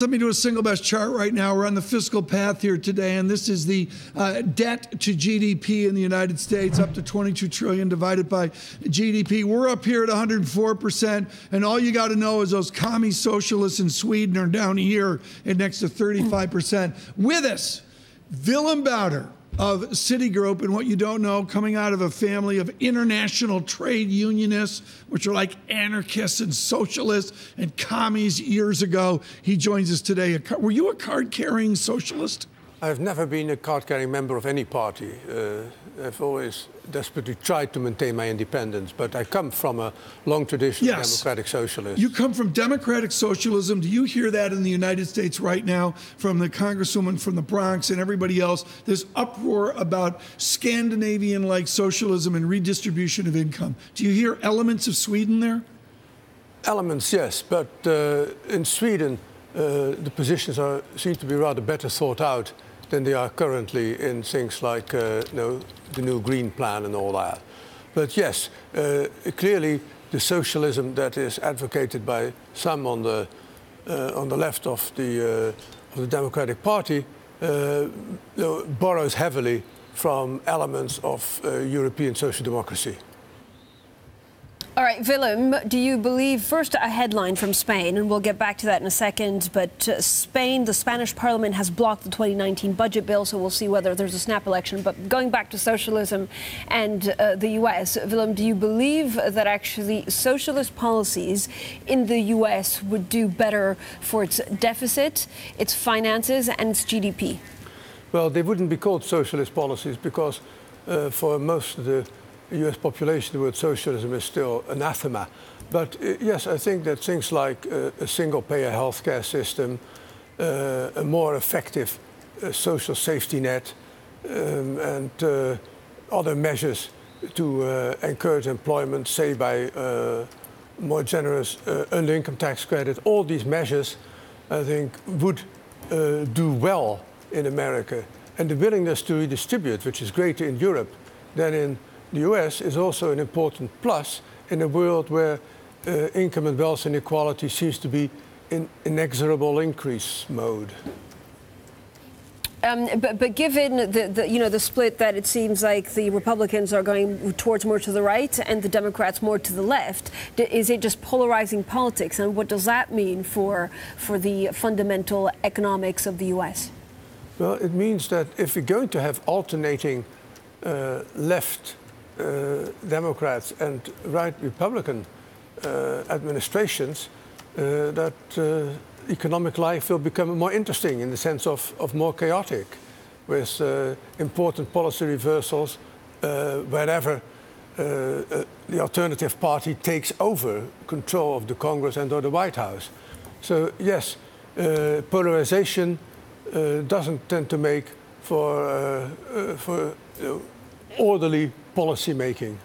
Let me do a single best chart right now. We're on the fiscal path here today, and this is the debt to GDP in the United States, up to 22 trillion divided by GDP. We're up here at 104%, and all you got to know is those commie socialists in Sweden are down here at next to 35%. With us, Willem Buiter of Citigroup, and what you don't know, coming out of a family of international trade unionists, which are like anarchists and socialists and commies years ago. He joins us today. Were you a card-carrying socialist? I've never been a card-carrying member of any party. I've always desperately tried to maintain my independence, but I come from a long tradition of democratic socialism. You come from democratic socialism. Do you hear that in the United States right now from the congresswoman from the Bronx and everybody else? This uproar about Scandinavian-like socialism and redistribution of income. Do you hear elements of Sweden there? Elements, yes, but in Sweden, the positions seem to be rather better thought out than they are currently in things like the new Green Plan and all that. But yes, clearly the socialism that is advocated by some on the left of the Democratic Party borrows heavily from elements of European social democracy. All right, Willem, do you believe, first a headline from Spain, and we'll get back to that in a second, but Spain, the Spanish parliament has blocked the 2019 budget bill, so we'll see whether there's a snap election. But going back to socialism and the U.S., Willem, do you believe that actually socialist policies in the U.S. would do better for its deficit, its finances, and its GDP? Well, they wouldn't be called socialist policies because for most of the US population, the word socialism is still anathema. But yes, I think that things like a single-payer healthcare system, a more effective social safety net, and other measures to encourage employment, say by more generous earned income tax credit, all these measures, I think, would do well in America. And the willingness to redistribute, which is greater in Europe than in the US, is also an important plus in a world where income and wealth inequality seems to be in inexorable increase mode. But given the split that it seems like the Republicans are going towards more to the right and the Democrats more to the left, is it just polarizing politics? And what does that mean for the fundamental economics of the US? Well, it means that if we're going to have alternating left Democrats and right Republican administrations, that economic life will become more interesting in the sense of more chaotic, with important policy reversals wherever the alternative party takes over control of the Congress and or the White House. So yes, polarization doesn't tend to make for orderly policy making.